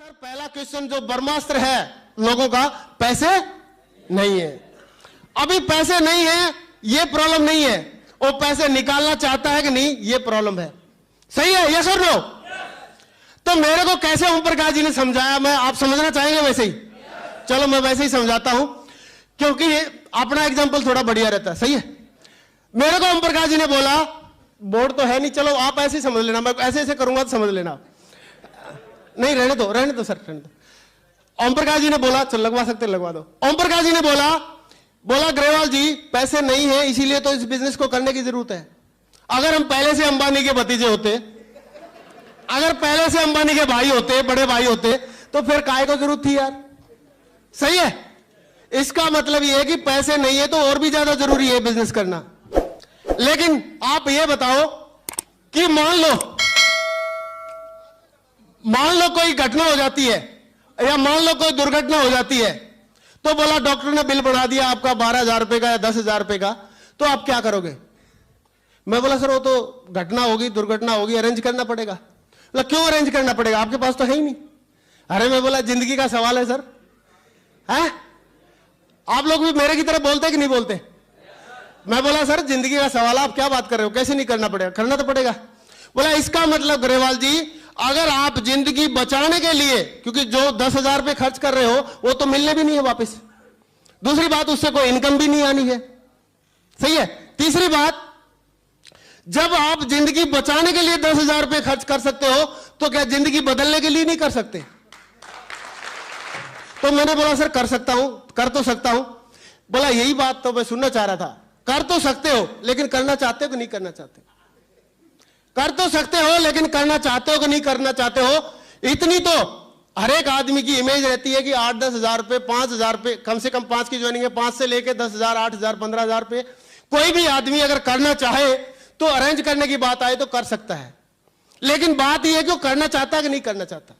Sir पहला question जो ब्रह्मास्त्र है लोगों का, पैसे नहीं है। अभी पैसे नहीं है ये प्रॉब्लम नहीं है, वो पैसे निकालना चाहता है कि नहीं ये प्रॉब्लम है। सही है यस और नो? तो मेरे को कैसे ओम प्रकाश जी ने समझाया, मैं आप समझना चाहेंगे वैसे ही? चलो मैं वैसे ही समझाता हूं, क्योंकि अपना एग्जाम्पल थोड़ा बढ़िया रहता है। सही है। मेरे को ओम प्रकाश जी ने बोला, बोर्ड तो है नहीं, चलो आप ऐसे ही समझ लेना, मैं ऐसे ऐसे करूंगा तो समझ लेना। नहीं रहने दो सर, रहने दो। ओम प्रकाश जी ने बोला, चल लगवा सकते लगवा दो। ओम प्रकाश जी ने बोला ग्रेवाल जी पैसे नहीं है इसीलिए तो इस बिजनेस को करने की जरूरत है। अगर हम पहले से अंबानी के भतीजे होते, अगर पहले से अंबानी के भाई होते, बड़े भाई होते, तो फिर काय को जरूरत थी यार। सही है। इसका मतलब यह है कि पैसे नहीं है तो और भी ज्यादा जरूरी है बिजनेस करना। लेकिन आप ये बताओ कि मान लो कोई घटना हो जाती है या मान लो कोई दुर्घटना हो जाती है, तो बोला डॉक्टर ने बिल बना दिया आपका 12,000 रुपए का या 10,000 रुपए का, तो आप क्या करोगे? मैं बोला सर वो तो घटना होगी, दुर्घटना होगी, अरेंज करना पड़ेगा। बोला क्यों अरेंज करना पड़ेगा, आपके पास तो है ही नहीं। अरे मैं बोला जिंदगी का सवाल है सर, है? आप लोग भी मेरे की तरह बोलते कि नहीं बोलते? मैं बोला सर जिंदगी का सवाल, आप क्या बात कर रहे हो, कैसे नहीं करना पड़ेगा, करना तो पड़ेगा। बोला इसका मतलब ग्रेवाल जी अगर आप जिंदगी बचाने के लिए, क्योंकि जो 10,000 रुपए खर्च कर रहे हो वो तो मिलने भी नहीं है वापस, दूसरी बात उससे कोई इनकम भी नहीं आनी है। सही है। तीसरी बात, जब आप जिंदगी बचाने के लिए 10,000 रुपए खर्च कर सकते हो तो क्या जिंदगी बदलने के लिए नहीं कर सकते? तो मैंने बोला सर कर सकता हूं, कर तो सकता हूं। बोला यही बात तो मैं सुनना चाह रहा था, कर तो सकते हो लेकिन करना चाहते हो कि नहीं करना चाहते? कर तो सकते हो लेकिन करना चाहते हो कि नहीं करना चाहते हो? इतनी तो हर एक आदमी की इमेज रहती है कि 8-10 हजार रुपए, 5,000 रुपए, कम से कम 5 की ज्वाइनिंग है, 5 से लेके 10,000, 8,000, 15,000 रुपए कोई भी आदमी अगर करना चाहे तो अरेंज करने की बात आए तो कर सकता है। लेकिन बात यह है कि वो करना चाहता है कि नहीं करना चाहता।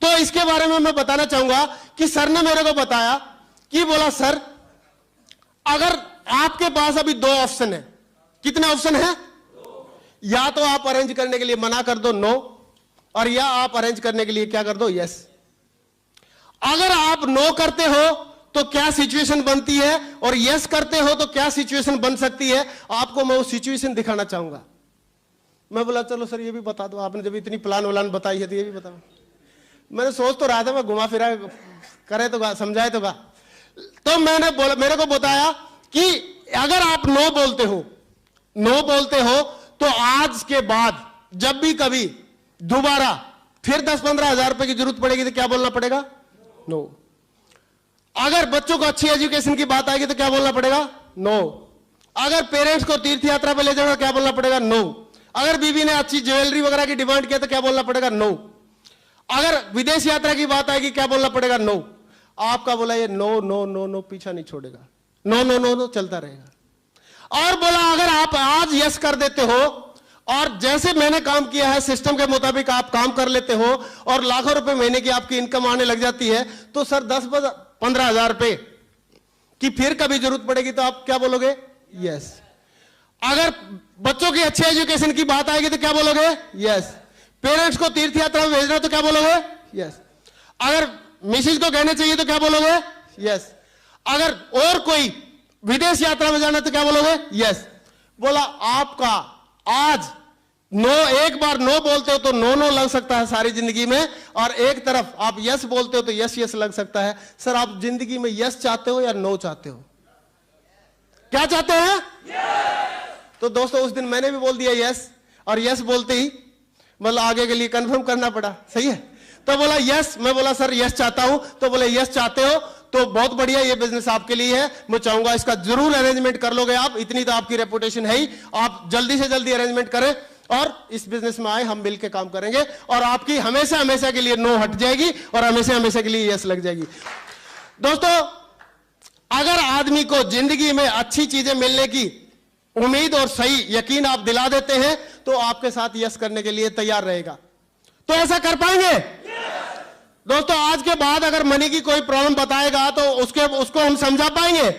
तो इसके बारे में मैं बताना चाहूंगा कि सर ने मेरे को बताया कि बोला सर अगर आपके पास अभी 2 ऑप्शन है। कितने ऑप्शन है? या तो आप अरेंज करने के लिए मना कर दो नो, और या आप अरेंज करने के लिए क्या कर दो यस। अगर आप नो करते हो तो क्या सिचुएशन बनती है और यस करते हो तो क्या सिचुएशन बन सकती है, आपको मैं वो सिचुएशन दिखाना चाहूंगा। मैं बोला चलो सर ये भी बता दो, आपने जब इतनी प्लान वलान बताई है तो ये भी बताओ। मैंने सोच तो रहा था मैं घुमा फिरा करे तो समझाए तो तो मैंने बोला, मेरे को बताया कि अगर आप नो बोलते हो तो आज के बाद जब भी कभी दोबारा फिर 10-15 हजार रुपए की जरूरत पड़ेगी तो क्या बोलना पड़ेगा? नो। अगर बच्चों को अच्छी एजुकेशन की बात आएगी तो क्या बोलना पड़ेगा? नो। अगर पेरेंट्स को तीर्थ यात्रा पे ले जाना क्या बोलना पड़ेगा? नो। अगर बीवी ने अच्छी ज्वेलरी वगैरह की डिमांड किया तो क्या बोलना पड़ेगा? नो। अगर विदेश यात्रा की बात आएगी क्या बोलना पड़ेगा? नो। आपका बोला ये नो नो नो नो पीछा नहीं छोड़ेगा, नो नो नो नो चलता रहेगा। और बोला अगर आप आज यस कर देते हो और जैसे मैंने काम किया है सिस्टम के मुताबिक आप काम कर लेते हो और लाखों रुपए महीने की आपकी इनकम आने लग जाती है, तो सर 10-15 हजार रुपए की फिर कभी जरूरत पड़ेगी तो आप क्या बोलोगे? यस। अगर बच्चों की अच्छी एजुकेशन की बात आएगी तो क्या बोलोगे? यस। पेरेंट्स को तीर्थ यात्रा में भेजना तो क्या बोलोगे? यस। अगर मिसेज को कहने चाहिए तो क्या बोलोगे? यस। अगर और कोई विदेश यात्रा में जाना तो क्या बोलोगे? यस। बोला आपका आज नो, एक बार नो बोलते हो तो नो नो लग सकता है सारी जिंदगी में, और एक तरफ आप यस बोलते हो तो यस यस लग सकता है। सर आप जिंदगी में यस चाहते हो या नो चाहते हो? क्या चाहते हैं? yes! तो दोस्तों उस दिन मैंने भी बोल दिया यस, और यस बोलते ही मतलब आगे के लिए कंफर्म करना पड़ा। सही है। तो बोला यस, मैं बोला सर यस चाहता हूं, तो बोले यस चाहते हो तो बहुत बढ़िया, ये बिजनेस आपके लिए है, मैं चाहूंगा इसका जरूर अरेंजमेंट कर लोगे आप, इतनी तो आपकी रेपुटेशन है ही, आप जल्दी से जल्दी अरेंजमेंट करें और इस बिजनेस में आए, हम मिलकर काम करेंगे और आपकी हमेशा हमेशा के लिए नो हट जाएगी और हमेशा हमेशा के लिए यस लग जाएगी। दोस्तों अगर आदमी को जिंदगी में अच्छी चीजें मिलने की उम्मीद और सही यकीन आप दिला देते हैं तो आपके साथ यस करने के लिए तैयार रहेगा। तो ऐसा कर पाएंगे? दोस्तों आज के बाद अगर मनी की कोई प्रॉब्लम बताएगा तो उसको हम समझा पाएंगे?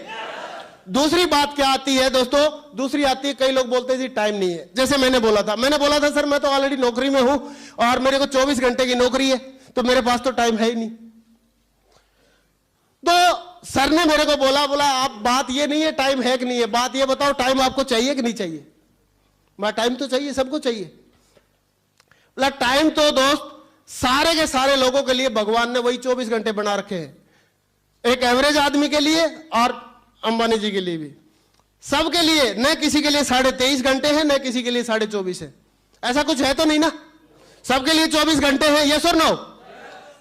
दूसरी बात क्या आती है दोस्तों? दूसरी आती है कई लोग बोलते हैं जी टाइम नहीं है। जैसे मैंने बोला था सर मैं तो ऑलरेडी नौकरी में हूं और मेरे को 24 घंटे की नौकरी है, तो मेरे पास तो टाइम है ही नहीं। तो सर ने मेरे को बोला आप बात ये नहीं है टाइम है कि नहीं है, बात ये बताओ टाइम आपको चाहिए कि नहीं चाहिए। मैं टाइम तो चाहिए, सबको चाहिए। बोला टाइम तो दोस्त सारे के सारे लोगों के लिए भगवान ने वही 24 घंटे बना रखे हैं, एक एवरेज आदमी के लिए और अंबानी जी के लिए भी, सबके लिए। न किसी के लिए 23.5 घंटे हैं, न किसी के लिए 24.5 है। ऐसा कुछ है तो नहीं ना, सबके लिए 24 घंटे हैं, यस और नो।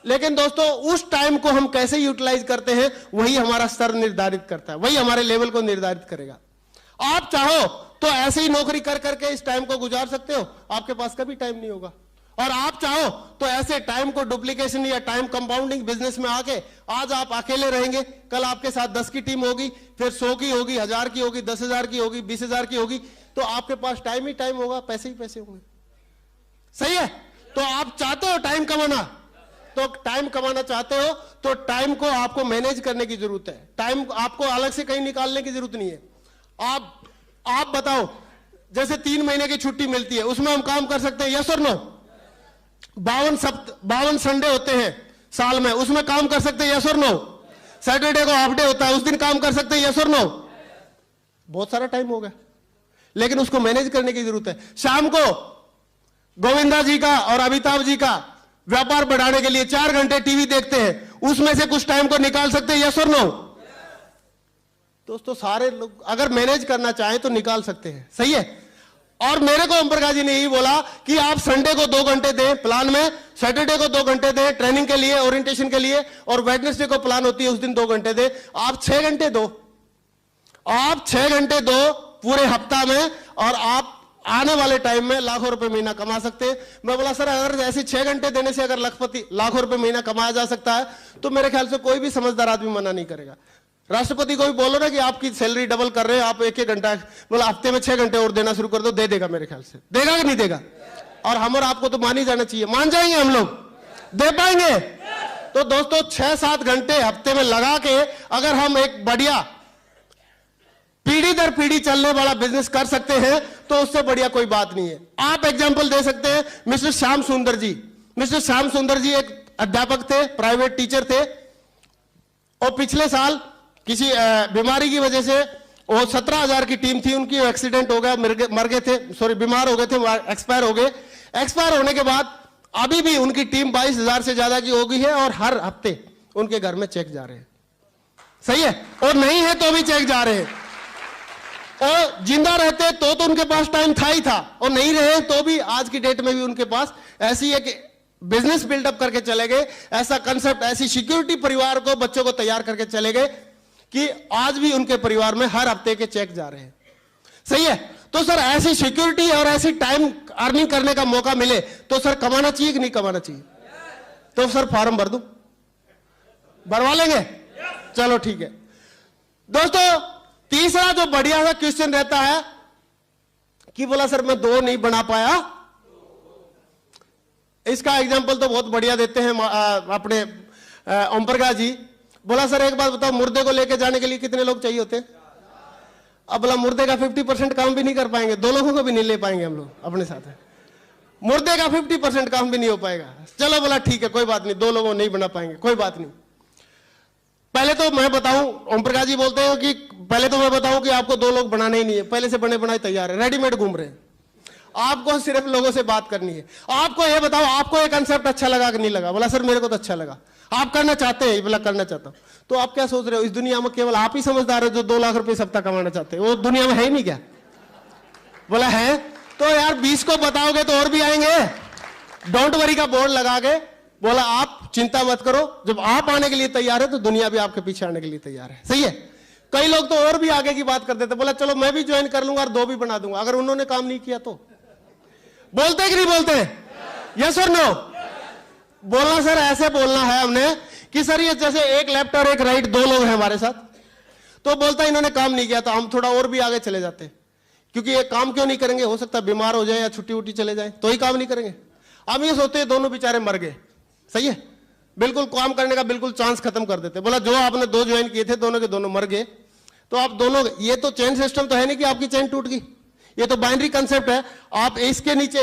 लेकिन दोस्तों उस टाइम को हम कैसे यूटिलाइज करते हैं वही हमारा स्तर निर्धारित करता है, वही हमारे लेवल को निर्धारित करेगा। आप चाहो तो ऐसे ही नौकरी कर करके इस टाइम को गुजार सकते हो, आपके पास कभी टाइम नहीं होगा। और आप चाहो तो ऐसे टाइम को डुप्लीकेशन या टाइम कंपाउंडिंग बिजनेस में आके आज आप अकेले रहेंगे, कल आपके साथ 10 की टीम होगी, फिर 100 की होगी, 1000 की होगी, 10,000 की होगी, 20,000 की होगी, तो आपके पास टाइम ही टाइम होगा, पैसे ही पैसे होंगे। सही है। तो आप चाहते हो टाइम कमाना, तो टाइम कमाना चाहते हो तो टाइम को आपको मैनेज करने की जरूरत है। टाइम आपको अलग से कहीं निकालने की जरूरत नहीं है। आप बताओ, जैसे 3 महीने की छुट्टी मिलती है उसमें हम काम कर सकते हैं, यस और नो। 52 संडे होते हैं साल में, उसमें काम कर सकते हैं, यस और नो। सैटरडे को हाफ डे होता है, उस दिन काम कर सकते हैं, यस और नो। बहुत सारा टाइम हो गया, लेकिन उसको मैनेज करने की जरूरत है। शाम को गोविंदा जी का और अमिताभ जी का व्यापार बढ़ाने के लिए 4 घंटे टीवी देखते हैं, उसमें से कुछ टाइम को निकाल सकते हैं, यस और नो। दोस्तों सारे लोग अगर मैनेज करना चाहें तो निकाल सकते हैं, सही है। और मेरे को ओम प्रकाश जी ने यही बोला कि आप संडे को 2 घंटे दें प्लान में, सैटरडे को 2 घंटे दें ट्रेनिंग के लिए, ओरिएंटेशन के लिए, और वेडनेसडे को प्लान होती है उस दिन 2 घंटे दें। आप 6 घंटे दो, आप 6 घंटे दो पूरे हफ्ता में, और आप आने वाले टाइम में लाखों रुपए महीना कमा सकते हैं। मैं बोला सर अगर ऐसे 6 घंटे देने से अगर लाखों रुपए महीना कमाया जा सकता है तो मेरे ख्याल से कोई भी समझदार आदमी मना नहीं करेगा। राष्ट्रपति को भी बोलो ना कि आपकी सैलरी डबल कर रहे हैं, आप 1-1 घंटा, बोला हफ्ते में 6 घंटे और देना शुरू कर दो, दे देगा मेरे ख्याल से। देगा कि नहीं देगा? और हम और आपको तो मान ही जाना चाहिए, मान जाएंगे हम लोग, दे पाएंगे। तो दोस्तों 6-7 घंटे हफ्ते में लगा के अगर हम एक बढ़िया पीढ़ी दर पीढ़ी चलने वाला बिजनेस कर सकते हैं तो उससे बढ़िया कोई बात नहीं है। आप एग्जांपल दे सकते हैं मिस्टर श्याम सुंदर जी। मिस्टर श्याम सुंदर जी एक अध्यापक थे, प्राइवेट टीचर थे, और पिछले साल किसी बीमारी की वजह से वो 17,000 की टीम थी उनकी, एक्सीडेंट हो गया, मर गए थे, सॉरी बीमार हो गए थे, एक्सपायर हो गए। एक्सपायर होने के बाद अभी भी उनकी टीम 22,000 से ज्यादा की हो गई है, और हर हफ्ते उनके घर में चेक जा रहे हैं, सही है। और नहीं है तो भी चेक जा रहे हैं। और जिंदा रहते तो उनके पास टाइम था ही था, और नहीं रहे तो भी आज की डेट में भी उनके पास ऐसी एक बिजनेस बिल्डअप करके चले गए, ऐसा कंसेप्ट, ऐसी सिक्योरिटी परिवार को, बच्चों को तैयार करके चले गए कि आज भी उनके परिवार में हर हफ्ते के चेक जा रहे हैं, सही है। तो सर ऐसी सिक्योरिटी और ऐसी टाइम अर्निंग करने का मौका मिले तो सर कमाना चाहिए कि नहीं कमाना चाहिए? तो सर फॉर्म भर दूं, भरवा लेंगे? चलो ठीक है। दोस्तों तीसरा जो बढ़िया सा क्वेश्चन रहता है कि बोला सर मैं 2 नहीं बना पाया। इसका एग्जांपल तो बहुत बढ़िया देते हैं अपने ओम प्रकाश जी। बोला सर एक बात बताओ, मुर्दे को लेके जाने के लिए कितने लोग चाहिए होते हैं? अब बोला मुर्दे का 50% काम भी नहीं कर पाएंगे, 2 लोगों को भी नहीं ले पाएंगे हम लोग अपने साथ। मुर्दे का 50% काम भी नहीं हो पाएगा। चलो बोला ठीक है कोई बात नहीं, 2 लोगों नहीं बना पाएंगे, कोई बात नहीं। पहले तो मैं बताऊं, ओम प्रकाश जी बोलते हैं कि पहले तो मैं बताऊं कि आपको 2 लोग बनाने ही नहीं है, पहले से बने बनाए तैयार है, रेडीमेड घूम रहे हैं। आपको सिर्फ लोगों से बात करनी है। आपको ये बताओ आपको ये कंसेप्ट अच्छा लगा कि नहीं लगा? बोला सर मेरे को तो अच्छा लगा। आप करना चाहते हैं? बोला करना चाहता हूं। तो आप क्या सोच रहे हो, इस दुनिया में केवल आप ही समझदार हो जो 2 लाख रुपए सप्ताह कमाना चाहते हैं? वो दुनिया में है ही नहीं क्या? बोला है। तो यार 20 को बताओगे तो और भी आएंगे। डोंट वरी का बोर्ड लगा के बोला आप चिंता मत करो, जब आप आने के लिए तैयार है तो दुनिया भी आपके पीछे आने के लिए तैयार है, सही है। कई लोग तो और भी आगे की बात करते थे, बोला चलो मैं भी ज्वाइन कर लूंगा और 2 भी बना दूंगा, अगर उन्होंने काम नहीं किया तो। बोलते कि नहीं बोलते? यस और नो? बोलना सर ऐसे बोलना है हमने कि सर ये जैसे एक लेफ्ट और एक राइट 2 लोग हैं हमारे साथ, तो बोलता इन्होंने काम नहीं किया तो हम थोड़ा और भी आगे चले जाते, क्योंकि ये काम क्यों नहीं करेंगे, हो सकता है बीमार हो जाए या छुट्टी उट्टी चले जाए तो ही काम नहीं करेंगे। हम ये सोचते हैं दोनों बेचारे मर गए, सही है, बिल्कुल काम करने का बिल्कुल चांस खत्म कर देते। बोला जो आपने 2 ज्वाइन किए थे दोनों के दोनों मर गए, तो आप दोनों, ये तो चेन सिस्टम तो है नहीं कि आपकी चेन टूट गई, ये तो बाइनरी कंसेप्ट है। आप इसके नीचे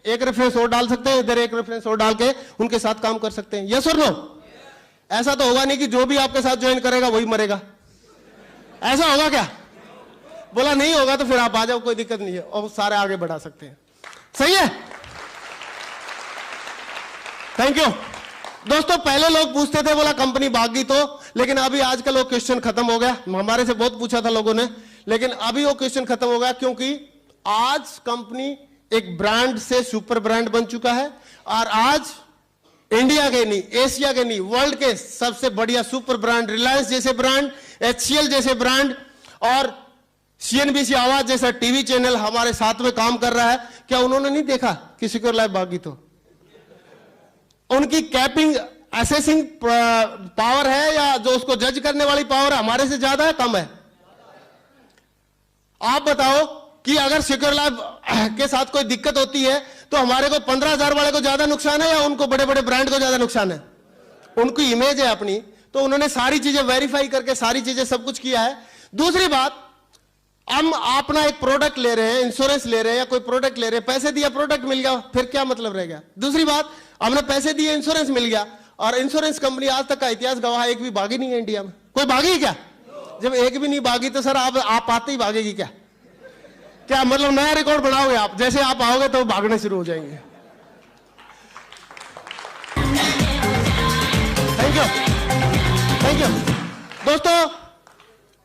एक रेफरेंस और डाल सकते हैं, इधर एक रेफरेंस और डाल के उनके साथ काम कर सकते हैं। यस और नो? ऐसा तो होगा नहीं कि जो भी आपके साथ ज्वाइन करेगा वही मरेगा, ऐसा होगा क्या? बोला नहीं होगा तो फिर आप आ जाओ, कोई दिक्कत नहीं है, और सारे आगे बढ़ा सकते हैं। सही है? थैंक यू दोस्तों। पहले लोग पूछते थे बोला कंपनी भाग गई तो, लेकिन अभी आजकल वो क्वेश्चन खत्म हो गया। हमारे से बहुत पूछा था लोगों ने, लेकिन अभी वो क्वेश्चन खत्म हो गया, क्योंकि आज कंपनी एक ब्रांड से सुपर ब्रांड बन चुका है, और आज इंडिया के नहीं, एशिया के नहीं, वर्ल्ड के सबसे बढ़िया सुपर ब्रांड, रिलायंस जैसे ब्रांड, HCL जैसे ब्रांड और CNBC आवाज जैसा टीवी चैनल हमारे साथ में काम कर रहा है। क्या उन्होंने नहीं देखा कि सिक्योर लाइफ भागी? तो उनकी कैपिंग असेसिंग पावर है या जो उसको जज करने वाली पावर है हमारे से ज्यादा है, कम है? आप बताओ कि अगर सिक्योर लाइफ के साथ कोई दिक्कत होती है तो हमारे को 15,000 वाले को ज्यादा नुकसान है या उनको बड़े बड़े ब्रांड को ज्यादा नुकसान है? उनकी इमेज है अपनी, तो उन्होंने सारी चीजें वेरीफाई करके सारी चीजें सब कुछ किया है। दूसरी बात, हम अपना एक प्रोडक्ट ले रहे हैं, इंश्योरेंस ले रहे हैं या कोई प्रोडक्ट ले रहे हैं, पैसे दिया प्रोडक्ट मिल गया, फिर क्या मतलब रह गया? दूसरी बात, हमने पैसे दिए इंश्योरेंस मिल गया, और इंश्योरेंस कंपनी आज तक का इतिहास गवाह एक भी भागी नहीं है इंडिया में। कोई भागी क्या? जब एक भी नहीं भागी तो सर आप आते ही भागेगी क्या? क्या मतलब नया रिकॉर्ड बनाओगे आप? जैसे आप आओगे तो भागने शुरू हो जाएंगे। थैंक यू, थैंक यू दोस्तों।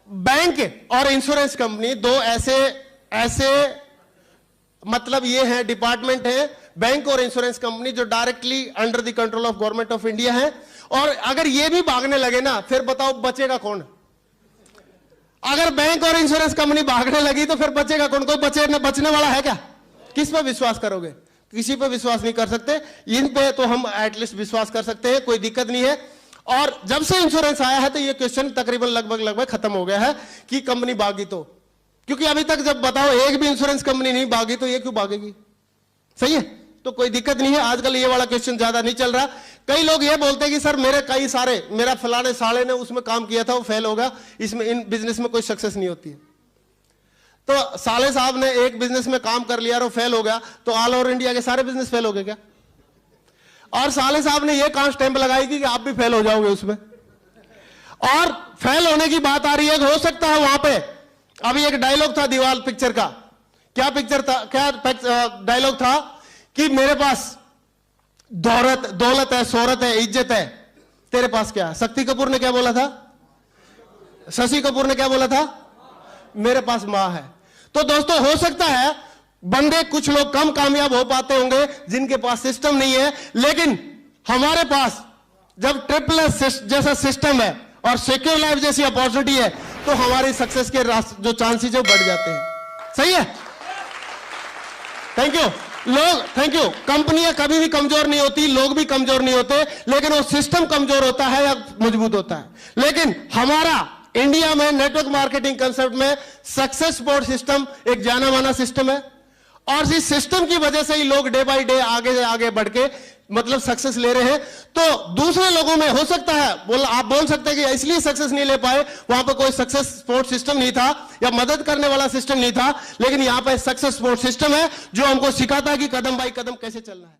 बैंक और इंश्योरेंस कंपनी दो ऐसे मतलब ये है डिपार्टमेंट है, बैंक और इंश्योरेंस कंपनी, जो directly under the control of government of India है। और अगर ये भी भागने लगे ना, फिर बताओ बचेगा कौन? अगर बैंक और इंश्योरेंस कंपनी भागने लगी तो फिर बचेगा कौन? कोई बचने वाला है क्या? किस पे विश्वास करोगे? किसी पे विश्वास नहीं कर सकते। इन पे तो हम एटलीस्ट विश्वास कर सकते हैं, कोई दिक्कत नहीं है। और जब से इंश्योरेंस आया है तो ये क्वेश्चन तकरीबन लगभग खत्म हो गया है कि कंपनी भागी तो, क्योंकि अभी तक जब बताओ एक भी इंश्योरेंस कंपनी नहीं भागी तो ये क्यों भागेगी? सही है, तो कोई दिक्कत नहीं है। आजकल ये वाला क्वेश्चन ज्यादा नहीं चल रहा। कई लोग ये बोलते हैं कि सर मेरा फलाने साले ने उसमें काम किया था, वो फेल होगा, इसमें इन बिजनेस में कोई सक्सेस नहीं होती है। तो साले साहब ने एक बिजनेस में काम कर लिया और फेल हो गया, तो ऑल ओवर इंडिया के सारे बिजनेस फेल हो गए क्या? और साले साहब ने ये कहां स्टैंप लगाई कि आप भी फेल हो जाओगे उसमें? और फेल होने की बात आ रही है, हो सकता है वहां पे अभी एक डायलॉग था दीवार पिक्चर का, क्या पिक्चर था, क्या डायलॉग था कि मेरे पास दौलत है, शोहरत है, इज्जत है, तेरे पास क्या? शक्ति कपूर ने क्या बोला था? शशि कपूर ने क्या बोला था? मेरे पास मां है। तो दोस्तों हो सकता है बंदे कुछ लोग कम कामयाब हो पाते होंगे जिनके पास सिस्टम नहीं है, लेकिन हमारे पास जब ट्रिपल एस जैसा सिस्टम है और सिक्योर लाइफ जैसी अपॉर्चुनिटी है तो हमारी सक्सेस के जो चांसेस है बढ़ जाते हैं। सही है? Thank you thank you. कंपनियां कभी भी कमजोर नहीं होती, लोग भी कमजोर नहीं होते, लेकिन वो सिस्टम कमजोर होता है या मजबूत होता है। लेकिन हमारा इंडिया में नेटवर्क मार्केटिंग कंसेप्ट में सक्सेस सपोर्ट सिस्टम एक जाना माना सिस्टम है, और इस सिस्टम की वजह से ही लोग डे बाय डे आगे बढ़ के मतलब सक्सेस ले रहे हैं। तो दूसरे लोगों में हो सकता है आप बोल सकते हैं कि इसलिए सक्सेस नहीं ले पाए, वहां पर कोई सक्सेस सपोर्ट सिस्टम नहीं था या मदद करने वाला सिस्टम नहीं था, लेकिन यहां पर सक्सेस सपोर्ट सिस्टम है जो हमको सिखाता है कि कदम बाय कदम कैसे चलना है।